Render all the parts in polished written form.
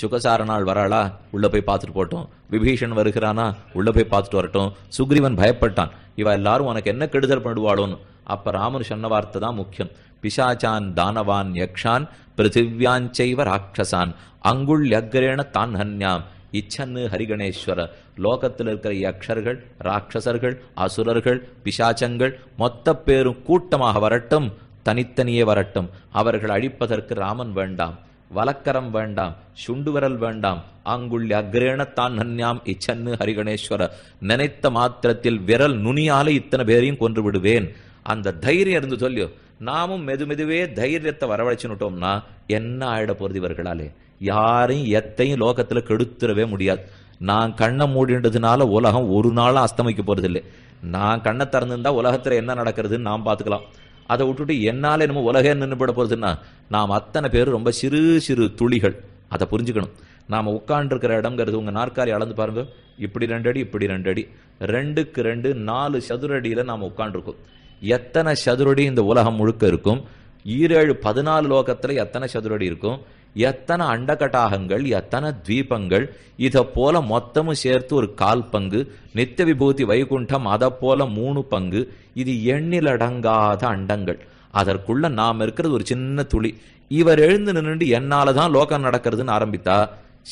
சுகசாரநாள் வராளா, உள்ள போய் பார்த்துட்டு போட்டோம். விபீஷன் வருகிறானா, உள்ள போய் பார்த்துட்டு வரட்டும். சுக்ரீவன் பயப்பட்டான், இவ எல்லாரும் உனக்கு என்ன கெடுதல் பண்ணுவாளோன்னு. அப்ப ராமன் சொன்ன வார்த்தை தான் முக்கியம். பிசாச்சான் தானவான் யக்ஷான் பிருத்திவ்யாஞ்சைவ ராட்சசான் அங்குள்யக்ரேண தான் ஹன்யாம் இச்சன்னு ஹரிகணேஸ்வர. லோகத்தில் இருக்கிற யக்ஷர்கள், ராட்சசர்கள், அசுரர்கள், பிசாச்சங்கள் மொத்த பேரும் கூட்டமாக வரட்டும், தனித்தனியே வரட்டும். அவர்கள் அழிப்பதற்கு ராமன் வேண்டாம், வலக்கரம் வேண்டாம், சுண்டுவரல் வேண்டாம். அங்குள்ள அக்ரேண தான் நன்யாம் இச்சன்னு ஹரிகணேஸ்வர. நினைத்த மாத்திரத்தில் விரல் நுனியால இத்தனை பேரையும் கொன்று விடுவேன். அந்த தைரியம் இருந்து சொல்லியோ. நாமும் மெதுமெதுவே தைரியத்தை வரவழைச்சுட்டோம்னா என்ன ஆயிட போறது இவர்களாலே? யாரையும் எத்தையும் லோகத்துல கெடுத்துடவே முடியாது. நான் கண்ணை மூடின்றதுனால உலகம் ஒரு நாளும் அஸ்தமிக்க போறதில்லை. நான் கண்ணை திறந்துருந்தா உலகத்துல என்ன நடக்கிறதுன்னு நாம் பார்த்துக்கலாம். அதை விட்டுட்டு என்னால என்னமோ உலகே நின்றுபட போறதுன்னா நாம் அத்தனை பேரும் ரொம்ப சிறு சிறு துளிகள். அதை புரிஞ்சுக்கணும். நாம உட்காண்டிருக்கிற இடம்ங்கிறது உங்க நாற்காலி அளந்து பாருங்க. இப்படி 2 அடி, இப்படி 2 அடி, 2க்கு 2 4 சதுரடியில நாம உட்காண்டிருக்கோம். எத்தனை சதுரடி இந்த உலகம் முழுக்க இருக்கும்? 7 14 லோகத்துல எத்தனை சதுரடி இருக்கும்? எத்தனை அண்டகட்டாகங்கள், எத்தனை தீபங்கள், இதை போல மொத்தமும் சேர்த்து ஒரு 1/4 பங்கு. நித்திய விபூதி வைகுண்டம் அதை போல 3 பங்கு. இது எண்ணிலடங்காத அண்டங்கள். அதற்குள்ள நாம் இருக்கிறது ஒரு சின்ன துளி. இவர் எழுந்து நின்று என்னாலதான் லோகம் நடக்கிறதுன்னு ஆரம்பித்தா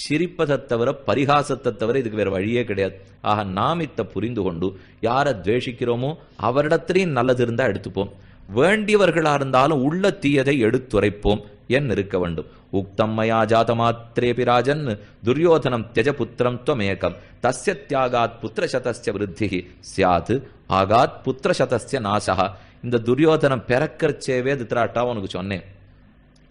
சிரிப்பதை தவிர, பரிகாசத்தை தவிர இதுக்கு வேற வழியே கிடையாது. ஆக நாம் இத்த புரிந்து கொண்டு யாரை துவேஷிக்கிறோமோ அவரிடத்திலையும் நல்லது இருந்தா எடுத்துப்போம். வேண்டியவர்களா இருந்தாலும் உள்ள தீயதை எடுத்துரைப்போம் என் இருக்க வேண்டும். உக்தம் மயா ஜாதமாத்ரேபி ராஜன் துரியோதனம் தியஜ புத்திரம் त्वमेकம் தஸ்ய தியாகாத் புத்திரசதஸ்ய விருத்திஹி ஸ்யாத் ஆகாத் புத்திரசதஸ்ய நாசஹ. இந்த துரியோதனம் பிறக்கறச்சேவே திருத்தராஷ்டிரா உனக்கு சொன்னேன்.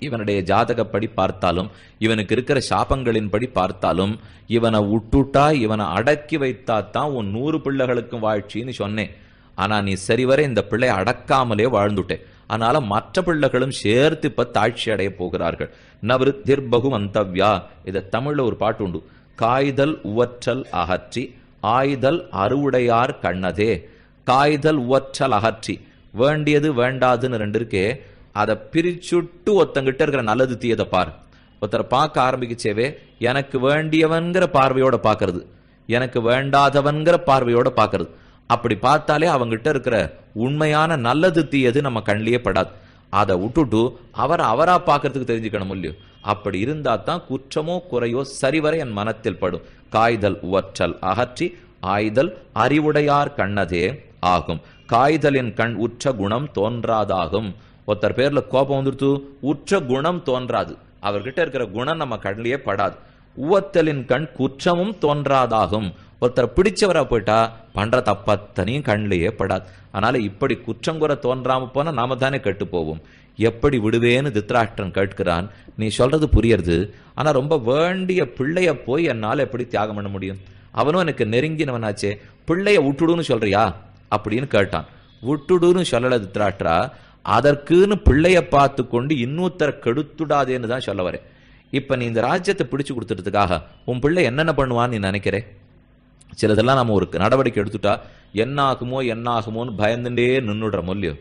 இவனுடைய ஜாதகப்படி பார்த்தாலும், இவனுக்கு இருக்கிற சாபங்களின்படி பார்த்தாலும், இவனை விட்டுட்டா, இவனை அடக்கி வைத்தாத்தான் உன் 100 பிள்ளைகளுக்கும் வாழ்ச்சின்னு சொன்னேன். ஆனா நீ சரிவர இந்த பிள்ளை அடக்காமலே வாழ்ந்துட்டேன். அதனால மற்ற பிள்ளைகளும் சேர்த்து இப்ப தாட்சி அடைய போகிறார்கள். நவிருத்திர் பகுமந்தவ்யா. இத தமிழ்ல ஒரு பாட்டு உண்டு. காய்தல் உவற்றல் அகற்றி ஆய்தல் அறுவுடையார் கண்ணதே. காய்தல் உவற்றல் அகற்றி, வேண்டியது வேண்டாதுன்னு 2 இருக்கே, அதை பிரிச்சுட்டு ஒருத்தங்கிட்ட இருக்கிற நல்லது தீயதை பார். ஒருத்தரை பார்க்க ஆரம்பிக்கச்சேவே எனக்கு வேண்டியவன்கிற பார்வையோட பார்க்கறது, எனக்கு வேண்டாதவன்கிற பார்வையோட பார்க்கறது. அப்படி பார்த்தாலே அவங்கிட்ட இருக்கிற உண்மையான நல்லது தீயது நம்ம கண்ணிலேயே படாது. அதை விட்டுட்டு அவரா பார்க்கறதுக்கு தெரிஞ்சுக்கணும் இல்லையோ. அப்படி இருந்தா தான் குற்றமோ குறையோ சரிவரை என் மனத்தில் படும். காய்தல் உவற்றல் அகற்றி ஆய்தல் அறிவுடையார் கண்ணதே ஆகும். காய்தலின் கண் உற்ற குணம் தோன்றாதாகும். ஒருத்தர் பேர்ல கோபம் வந்துடுத்து, உற்ற குணம் தோன்றாது. அவர்கிட்ட இருக்கிற குணம் நம்ம கண்ணிலேயே படாது. உவத்தலின் கண் குற்றமும் தோன்றாதாகும். ஒருத்தர் பிடிச்சவரா போயிட்டா பண்ற தப்பத்தனையும் கண்ணிலேயே படாது. அதனால இப்படி குற்றங்குறை தோன்றாம போனா நாம தானே கெட்டு போவோம். எப்படி விடுவேன்னு திருத்தராஷ்டிரன் கேட்கிறான். நீ சொல்றது புரியுறது, ஆனா ரொம்ப வேண்டிய பிள்ளைய போய் என்னால எப்படி தியாகம் பண்ண முடியும்? அவனும் எனக்கு நெருங்கினவனாச்சே, பிள்ளைய விட்டுடுன்னு சொல்றியா அப்படின்னு கேட்டான். விட்டுடுன்னு சொல்லல திருத்தராஷ்டிரா, அதற்குன்னு பிள்ளைய பார்த்து கொண்டு இன்னொருத்தர கெடுத்துடாதேன்னு தான் சொல்ல வரேன். இப்ப நீ இந்த ராஜ்யத்தை பிடிச்சு கொடுத்துறதுக்காக உன் பிள்ளை என்னென்ன பண்ணுவான்னு நீ நினைக்கிறே? சிலதெல்லாம் நம்ம ஒரு நடவடிக்கை எடுத்துட்டா என்ன ஆகுமோ என்ன ஆகுமோன்னு பயந்துட்டே நின்றுடுற மொழியோ.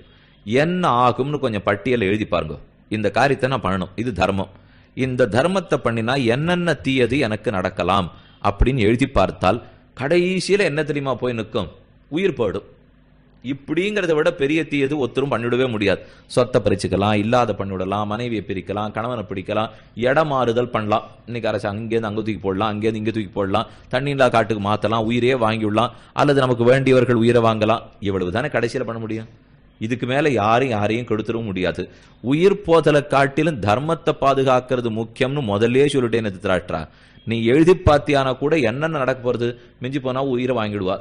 என்ன ஆகும்னு கொஞ்சம் பட்டியலை எழுதி பாருங்க. இந்த காரியத்தை நான் பண்ணணும், இது தர்மம், இந்த தர்மத்தை பண்ணினா என்னென்ன தீயது எனக்கு நடக்கலாம் அப்படின்னு எழுதி பார்த்தால் கடைசியில என்ன தெரியுமா போய் நிற்கும்? உயிர் போயிடும். இப்படிங்கிறத விட பெரிய தீயது ஒருத்தரும் பண்ணிவிடவே முடியாது. சொத்தை பறிச்சுக்கலாம், இல்லாத பண்ணிவிடலாம், மனைவியை பிரிக்கலாம், கணவனை பிடிக்கலாம், இடம் மாறுதல் பண்ணலாம். இன்னைக்கு அரசு அங்கேருந்து அங்கே தூக்கி போடலாம், அங்கேருந்து இங்கே தூக்கி போடலாம், தண்ணீர்லா காட்டுக்கு மாற்றலாம், உயிரே வாங்கிவிடலாம், அல்லது நமக்கு வேண்டியவர்கள் உயிரை வாங்கலாம். இவ்வளவு தானே கடைசியில் பண்ண முடியும். இதுக்கு மேல யாரையும் கெடுத்துடவும் முடியாது. உயிர் போதலை காட்டிலும் தர்மத்தை பாதுகாக்கிறது முக்கியம்னு முதல்லே சொல்லிட்டேன் திருத்தராஷ்டிரா. நீ எழுதி பார்த்தியானா கூட என்னென்ன நடக்க போறது? மிஞ்சி போனா உயிரை வாங்கிடுவா.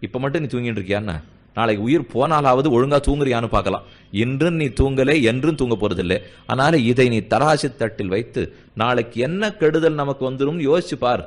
இப்ப மட்டும் நீ தூங்கிட்டு இருக்கியான்னா நாளைக்கு உயிர் போனாலாவது ஒழுங்கா தூங்குறியான்னு பார்க்கலாம். இன்றும் நீ தூங்கலே, என்றும் தூங்க போறதில்லை. அதனால இதை நீ தராசு தட்டில் வைத்து நாளைக்கு என்ன கெடுதல் நமக்கு வந்துடும் யோசிச்சு பார்.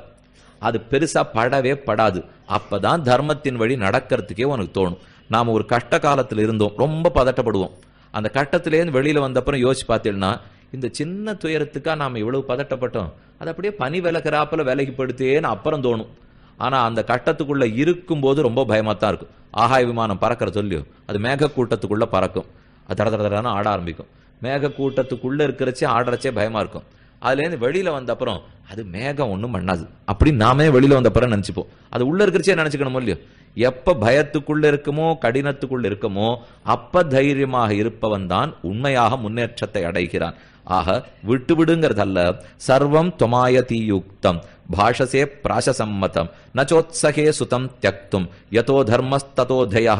அது பெருசா படவே படாது. அப்பதான் தர்மத்தின் வழி நடக்கிறதுக்கே உனக்கு தோணும். நாம ஒரு கஷ்ட காலத்துல இருந்தோம், ரொம்ப பதட்டப்படுவோம். அந்த கட்டத்திலேருந்து வெளியில வந்தப்புறம் யோசிச்சு பார்த்தீங்கன்னா இந்த சின்ன துயரத்துக்கா நாம இவ்வளவு பதட்டப்பட்டோம், அது அப்படியே பனி விலகிறாப்புல விலகி படுத்தேன்னு அப்புறம் தோணும். ஆனா அந்த கட்டத்துக்குள்ள இருக்கும் போது ரொம்ப பயமாத்தான் இருக்கும். ஆகாய விமானம் பறக்கிற சொல்லியோ, அது மேக கூட்டத்துக்குள்ள பறக்கும், அது தட தடன்னு ஆட ஆரம்பிக்கும். மேக கூட்டத்துக்குள்ள இருக்கிறச்சே ஆடுறச்சே பயமா இருக்கும். அதுலேருந்து வெளியில வந்த அப்புறம் அது மேகம் ஒன்றும் பண்ணாது அப்படின்னு நாமே வெளியில வந்த அப்புறம் நினைச்சுப்போம். அது உள்ள இருக்கிறச்சே நினைச்சுக்கணுமோ இல்லையோ. எப்ப பயத்துக்குள்ள இருக்குமோ கடினத்துக்குள்ள இருக்குமோ அப்ப தைரியமாக இருப்பவன் தான் உண்மையாக முன்னேற்றத்தை அடைகிறான். ஆக விட்டு விடுங்கிறதல்ல, சர்வம் தொமாயதீயுக்தம் பாஷசே பிராசசம்மதம் நச்சோத்சகே சுதம் தியக்தும் யதோ தர்மஸ்ததோதயா.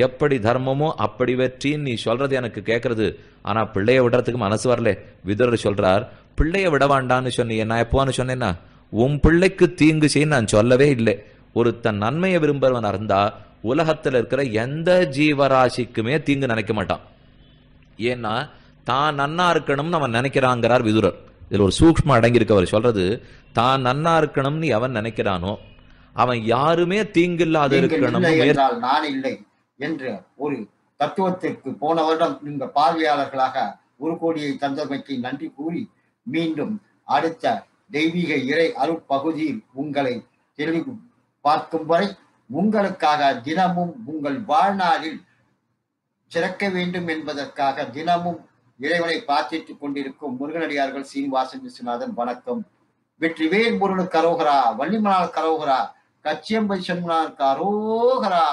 எப்படி தர்மமோ அப்படி வெற்றின்னு நீ சொல்றது எனக்கு கேட்கறது, ஆனா பிள்ளைய விடுறதுக்கு மனசு வரல. விதுரர் சொல்றார், பிள்ளைய விட வேண்டான்னு சொன்னீங்க, நான் எப்போன்னு சொன்னேன்னா உன் பிள்ளைக்கு தீங்கு செய்ய நான் சொல்லவே இல்லை. ஒருத்தன் நன்மையை விரும்புறவன் இருந்தா உலகத்துல இருக்கிற எந்த ஜீவராசிக்குமே தீங்கு நினைக்க மாட்டான். ஏன்னா தான் நன்னா இருக்கணும்னு அவன் நினைக்கிறாங்கிறார் விதுரர். இதுல ஒரு சூக்ஷ்மம் அடங்கியிருக்கவர் சொல்றது, தான் நன்னா இருக்கணும்னு எவன் நினைக்கிறானோ அவன் யாருமே தீங்கில்லாத இருக்கணும் என்றால் நான் இல்லை என்ற ஒரு தத்துவத்திற்கு போன வருடம் நீங்க பார்வையாளர்களாக 1 கோடியை தந்தமைக்கு நன்றி கூறி மீண்டும் அடுத்த தெய்வீக இறை அருட்பகுதியில் உங்களை தெளிவு பார்க்கும் வரை உங்களுக்காக தினமும் உங்கள் வாழ்நாளில் சிறக்க வேண்டும் என்பதற்காக தினமும் இறைவனை பிரார்த்தித்துக் கொண்டிருக்கும் முருகனடியார்கள் சீனிவாசன் விஸ்வநாதன். வணக்கம். வெற்றிவேல் முருகனுக்கு அரோகரா, வள்ளிமலால் கரோகரா, கச்சியம்பை சண்முனாருக்கு அரோகரா.